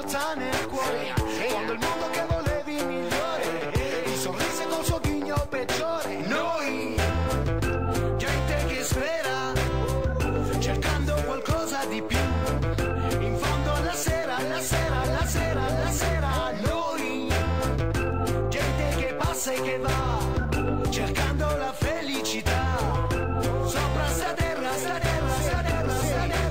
forza nel cuore, quando il mondo che volevi migliore, ti sorrise col suo ghigno peggiore. Noi, gente che spera, cercando qualcosa di più, in fondo alla sera, la sera, la sera, la sera. Noi, gente che passa e che va, cercando la felicità, sopra sta terra, sta terra, sta terra, sta terra.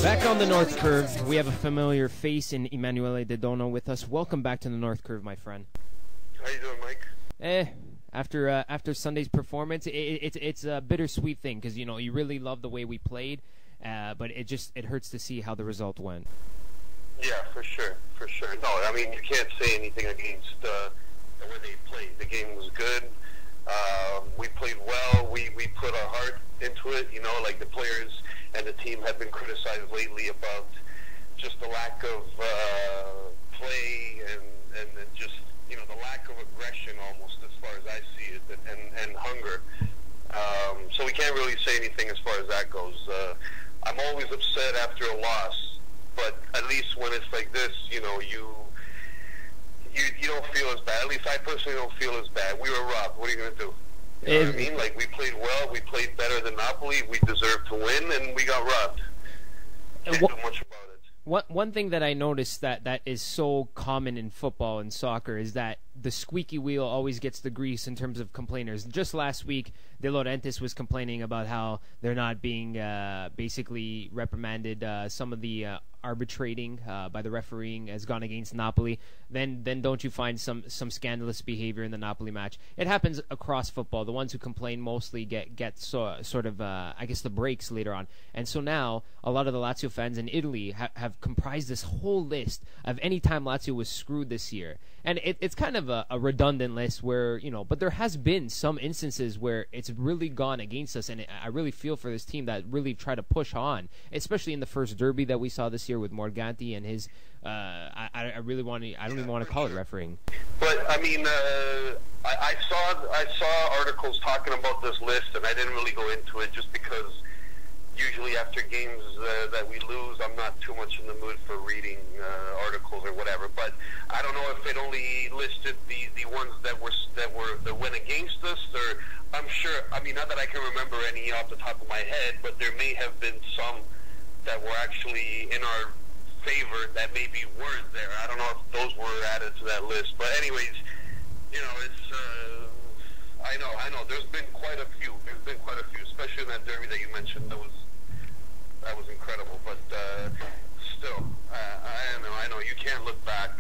Back on the North Curve, we have a familiar face in Emanuele De Donno with us. Welcome back to the North Curve, my friend. How you doing, Mike? After Sunday's performance, it's a bittersweet thing because you really love the way we played, but it hurts to see how the result went. Yeah, for sure. No, I mean you can't say anything against the way they played. The game was good. We played well. We put our heart into it. Like the players and the team have been criticized lately about just the lack of play and just the lack of aggression almost as far as I see it and hunger. So we can't really say anything as far as that goes. I'm always upset after a loss, but at least when it's like this, you don't feel as bad. At least I personally don't feel as bad. We were robbed. What are you going to do? You know what I mean? Like, we played well. We played better than Napoli. We deserved to win, and we got robbed. Can't do much about it. One thing that I noticed that is so common in football and soccer is that the squeaky wheel always gets the grease in terms of complainers. Just last week, De Laurentiis was complaining about how they're not being basically reprimanded. Some of the arbitrating by the refereeing has gone against Napoli. Then don't you find some scandalous behavior in the Napoli match? It happens across football. The ones who complain mostly get sort of I guess the breaks later on. And so now a lot of the Lazio fans in Italy have comprised this whole list of any time Lazio was screwed this year. And it's kind of a redundant list where, but there has been some instances where it's really gone against us, and I really feel for this team that really try to push on, especially in the first derby that we saw this year with Morganti and his, I don't even want to call it refereeing. But, I mean, I saw articles talking about this list, and I didn't really go into it just because usually after games that we lose, I'm not too much in the mood for reading articles or whatever. But I don't know if it only listed the ones that went against us, or I'm sure. I mean, not that I can remember any off the top of my head, but there may have been some that were actually in our favor that maybe weren't there. I don't know if those were added to that list. But anyways, it's. I know. There's been quite a few. Especially in that derby that you mentioned. That was incredible. But still, I know. You can't look back.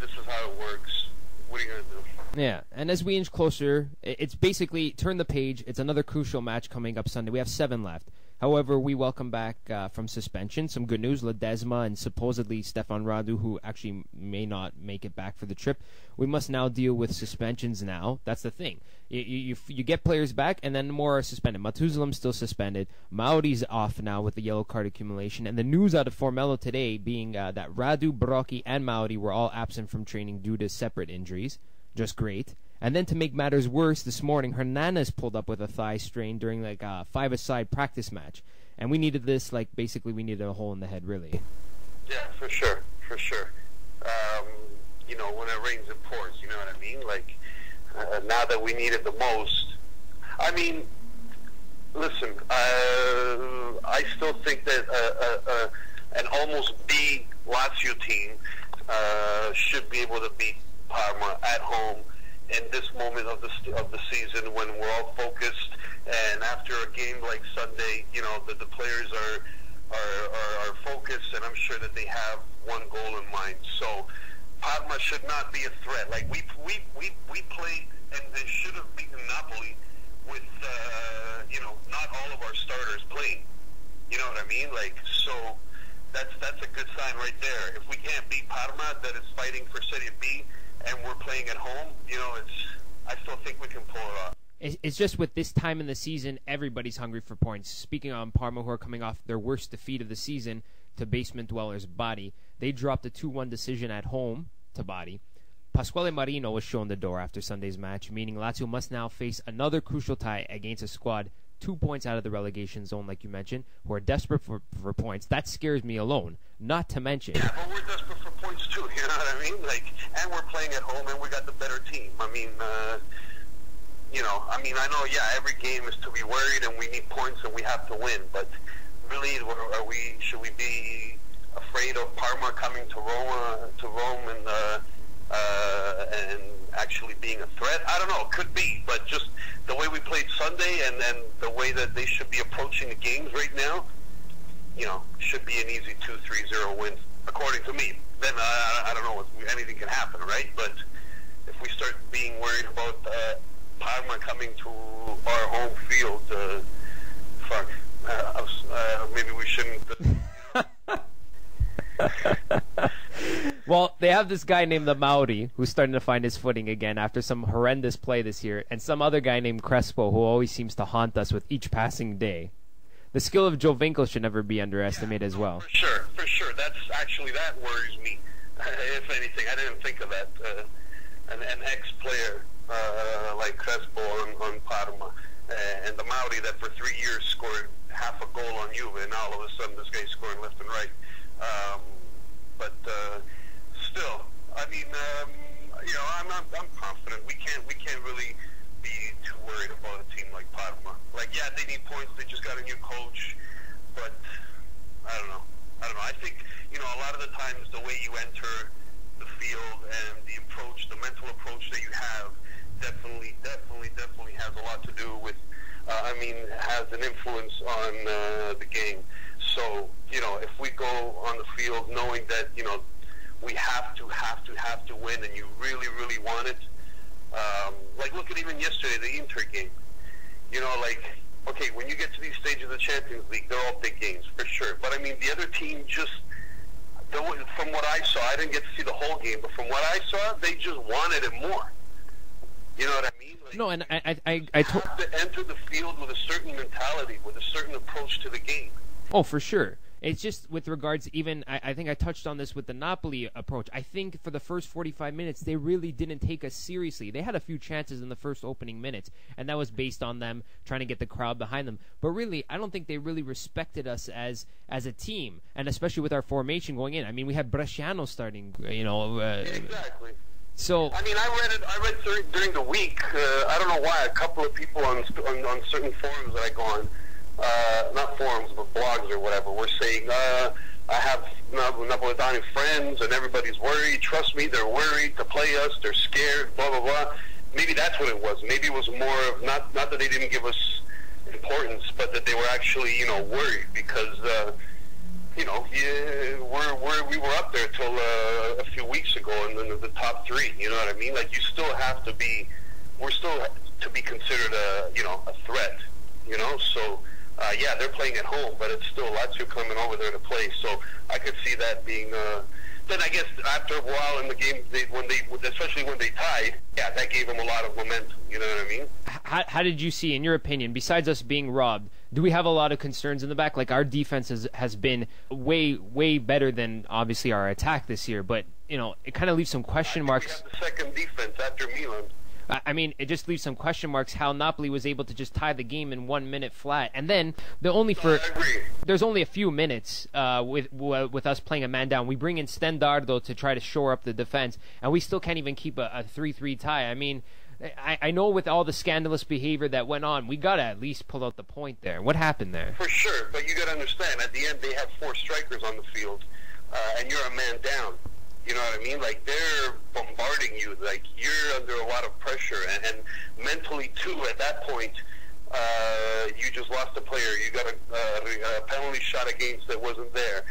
This is how it works. What are you going to do? Yeah, and as we inch closer, it's basically turn the page. It's another crucial match coming up Sunday. We have 7 left. However, we welcome back from suspension. Some good news, Ledesma and supposedly Stefan Radu, who actually may not make it back for the trip. We must now deal with suspensions now. That's the thing. You get players back, and then more are suspended. Matuzalem's still suspended. Mauri's off now with the yellow card accumulation. And the news out of Formello today being that Radu, Brocchi, and Mauri were all absent from training due to separate injuries. Just great. And then to make matters worse, this morning, Hernandez pulled up with a thigh strain during like a 5-a-side practice match. And we needed this, like basically we needed a hole in the head, really. Yeah, for sure. When it rains, it pours, you know what I mean? Like, now that we need it the most, I mean, listen, I still think that an almost B Lazio team should be able to beat Parma at home in this moment of the season when we're all focused, and after a game like Sunday, the players are focused, and I'm sure that they have one goal in mind. So Parma should not be a threat. Like we played and should have beaten Napoli with not all of our starters playing. You know what I mean? Like, so that's a good sign right there. If we can't beat Parma, that is fighting for Serie B, and we're playing at home, I still think we can pull it off. It's just with this time in the season, everybody's hungry for points. Speaking on Parma, who are coming off their worst defeat of the season to basement dwellers Bari, they dropped a 2-1 decision at home to Bari. Pasquale Marino was shown the door after Sunday's match, meaning Lazio must now face another crucial tie against a squad 2 points out of the relegation zone, like you mentioned, who are desperate for points. That scares me alone. Not to mention. Yeah, but we're desperate for points too. You know what I mean? Like, and we're playing at home, and we got the better team. I mean, I know. Yeah, every game is to be worried, and we need points, and we have to win. But really, should we be afraid of Parma coming to Rome, and actually being a threat? I don't know. It could be, but just the way we played Sunday, and the way that they should be approaching the games right now, should be an easy 2-3-0 win, according to me. Then I don't know, anything can happen, right? But if we start being worried about Parma coming to our home field, maybe we shouldn't. Well, they have this guy named the Maori who's starting to find his footing again after some horrendous play this year, and some other guy named Crespo who always seems to haunt us with each passing day. The skill of Jovinko should never be underestimated as well. For sure. That worries me. If anything, I didn't think of that. An ex-player like Crespo on Parma, and the Maori that for 3 years scored half a goal on Juve, and all of a sudden this guy's scoring left and right. But still, I mean, I'm confident. We can't really be too worried about a team like Parma. Like, yeah, they need points. They just got a new coach, but I don't know. I think a lot of the times the way you enter the field and the approach, the mental approach that you have, definitely has a lot to do with. Has an influence on the game. So, if we go on the field knowing that, we have to win, and you really, really want it, like look at even yesterday, the Inter game. Okay, when you get to these stages of the Champions League, they're all big games, for sure. But, the other team just, from what I saw, I didn't get to see the whole game, but from what I saw, they just wanted it more. You know what I mean? Like, no, and I have to enter the field with a certain mentality, with a certain approach to the game. Oh, for sure. It's just with regards, even, I think I touched on this with the Napoli approach. I think for the first 45 minutes, they really didn't take us seriously. They had a few chances in the first opening minutes, and that was based on them trying to get the crowd behind them. But really, I don't think they really respected us as a team, and especially with our formation going in. We had Bresciano starting, Exactly. So I read during the week. I don't know why. A couple of people on certain forums that I go on, not forums but blogs or whatever, were saying, I have Napolitani friends and everybody's worried. Trust me, they're worried to play us. They're scared. Blah blah blah. Maybe that's what it was. Maybe it was more of not that they didn't give us importance, but that they were actually worried because. We were up there till a few weeks ago in the top three. You know what I mean? Like, you still have to be. We're still to be considered a threat. So yeah, they're playing at home, but it's still Lazio coming over there to play. So I could see that being. Then I guess after a while in the game, especially when they tied, yeah, that gave them a lot of momentum. You know what I mean? How did you see, in your opinion, besides us being robbed, do we have a lot of concerns in the back? Like, our defense has been way better than obviously our attack this year, but it kind of leaves some question marks. We have the second defense after Milan. It just leaves some question marks how Napoli was able to just tie the game in 1 minute flat, and then there's only a few minutes with us playing a man down. We bring in Stendardo to try to shore up the defense, and we still can't even keep a 3-3 tie. I know with all the scandalous behavior that went on, we got to at least pull out the point there. What happened there? For sure, but you got to understand, at the end they have 4 strikers on the field, and you're a man down. You know what I mean? Like, they're bombarding you. Like, you're under a lot of pressure. And mentally, too, at that point, you just lost a player. You got a penalty shot against that wasn't there.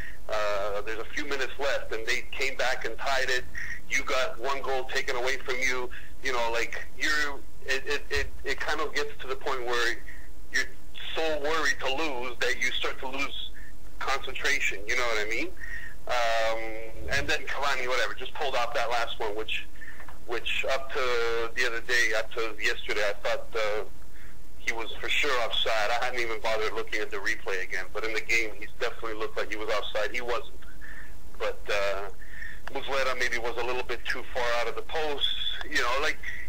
There's a few minutes left, and they came back and tied it. You got 1 goal taken away from you. It kind of gets to the point where you're so worried to lose that you start to lose concentration. You know what I mean? And then Cavani, just pulled off that last one, which up to the other day, up to yesterday, I thought he was for sure offside. I hadn't even bothered looking at the replay again, but in the game, he definitely looked like he was offside. He wasn't. But Muslera maybe was a little bit too far out of the post.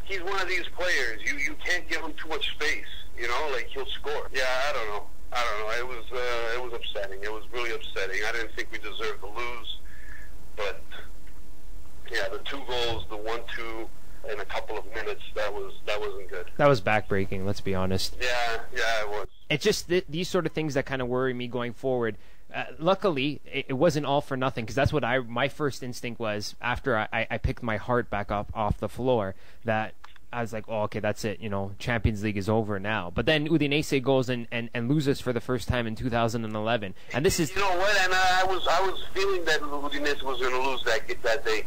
He's one of these players. You can't give him too much space. You know, like he'll score. Yeah, I don't know. It was upsetting. It was really upsetting. I didn't think we deserved to lose, but yeah, the 2 goals, the 1-2 in a couple of minutes, that wasn't good. That was backbreaking. Let's be honest. Yeah, it was. It's just these sort of things that kind of worry me going forward. Luckily, it wasn't all for nothing, because that's what my first instinct was after I picked my heart back up off the floor, that I was like, oh, okay, that's it. You know, Champions League is over now. But then Udinese goes and loses for the first time in 2011, and this is. You know what? And I was feeling that Udinese was going to lose that day.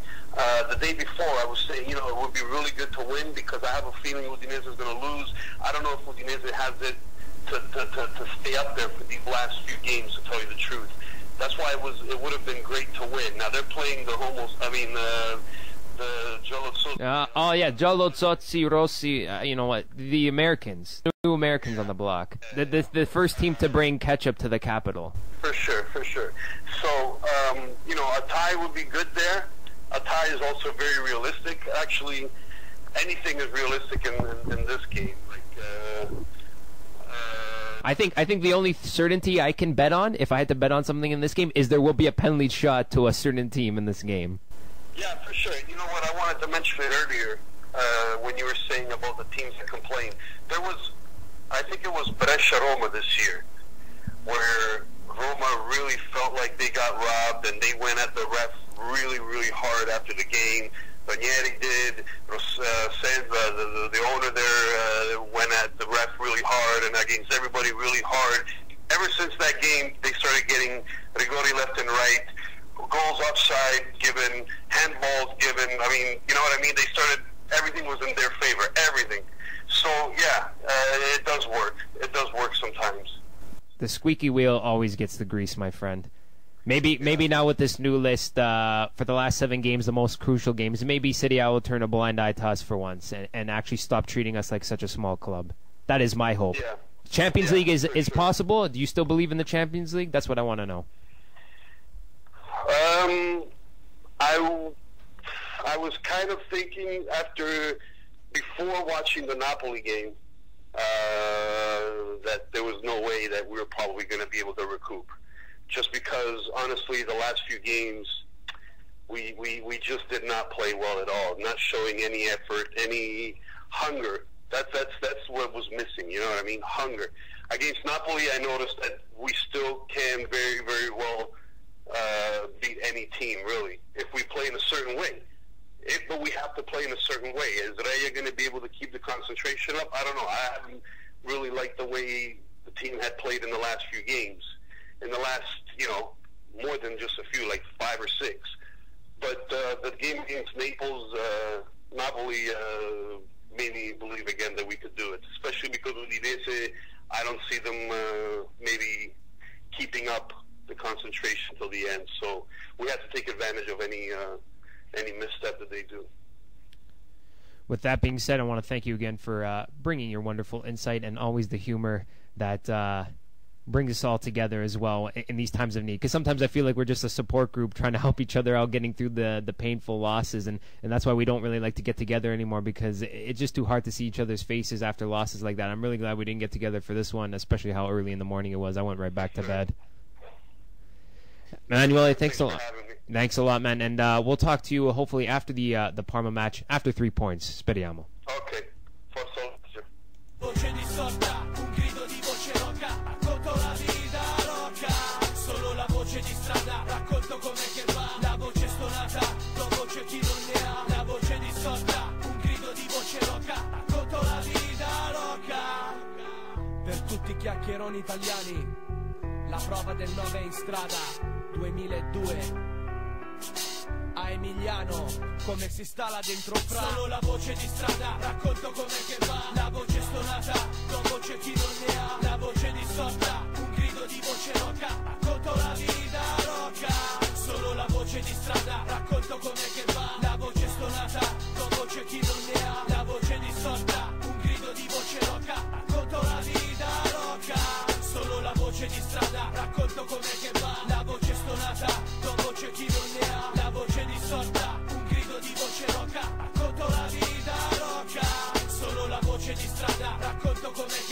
The day before, I was saying, you know, it would be really good to win, because I have a feeling Udinese is going to lose. I don't know if Udinese has it to stay up there for these last few games, to tell you the truth. That's why it would have been great to win. Now they're playing the Giallozzi Rossi, you know what, the Americans, new Americans on the block, the first team to bring ketchup to the capital. For sure. So, you know, a tie would be good there. A tie is also very realistic. Actually, anything is realistic in this game. I think the only certainty I can bet on, if I had to bet on something in this game, is there will be a penalty shot to a certain team in this game. Yeah, for sure. You know what? I wanted to mention it earlier when you were saying about the teams that complain. I think it was Brescia-Roma this year, where Roma really felt like they got robbed, and they went at the ref really, really hard after the game. Ranieri did. The owner there went at the ref really hard and against everybody really hard. Ever since that game, they started getting rigori left and right, goals offside given, handballs given. I mean, you know what I mean? Everything was in their favor, everything. So, yeah, it does work. It does work sometimes. The squeaky wheel always gets the grease, my friend. Maybe now with this new list, for the last 7 games, the most crucial games, maybe Serie A will turn a blind eye to us for once and actually stop treating us like such a small club. That is my hope. Yeah. Champions League is sure. possible? Do you still believe in the Champions League? That's what I want to know. I was kind of thinking before watching the Napoli game, that there was no way that we were probably going to be able to recoup. Just because, honestly, the last few games, we just did not play well at all. Not showing any effort, any hunger. That's what was missing. You know what I mean? Hunger. Against Napoli, I noticed that we still can very, very well beat any team, really, if we play in a certain way. But we have to play in a certain way. Is Raya going to be able to keep the concentration up? I don't know. I haven't really liked the way the team had played in the last few games. In the last, more than just a few, like 5 or 6. But the game against Napoli made me believe again that we could do it, especially because with Udinese, I don't see them maybe keeping up the concentration till the end. So we have to take advantage of any misstep that they do. With that being said, I want to thank you again for bringing your wonderful insight and always the humor that brings us all together as well in these times of need. Because sometimes I feel like we're just a support group trying to help each other out getting through the painful losses, and that's why we don't really like to get together anymore, because it's just too hard to see each other's faces after losses like that. I'm really glad we didn't get together for this one, especially how early in the morning it was. I went right back to bed. Emanuele, thanks a lot. Thanks a lot, man. And we'll talk to you hopefully after the Parma match, after 3 points. Speriamo. Okay. Forza Lazio. Voce distorta, un grido di voce roca, racconto la vita roca, solo la voce di strada, racconto com'è che va, la voce stonata, dopo c'è chi non ne ha, la voce distorta, un grido di voce roca, racconto la vita roca. Per tutti i chiacchieroni italiani, la prova del 9 in strada, 2002. A Emiliano, come si sta là dentro fra. Solo la voce di strada, racconto com'è che va. La voce stonata, dopo c'è chi non ne ha. La voce distorta, un grido di voce roca, racconto la vita roca. Solo la voce di strada, racconto com'è che va. La voce stonata, dopo c'è chi non ne ha. La voce distorta, un grido di voce roca, racconto la vita roca. Solo la voce di strada, racconto com'è che va. La voce stonata, dopo c'è chi non ne ha. La voce distorta, un grido di voce roca, racconto la vita roca. Solo la voce di strada, racconto com'è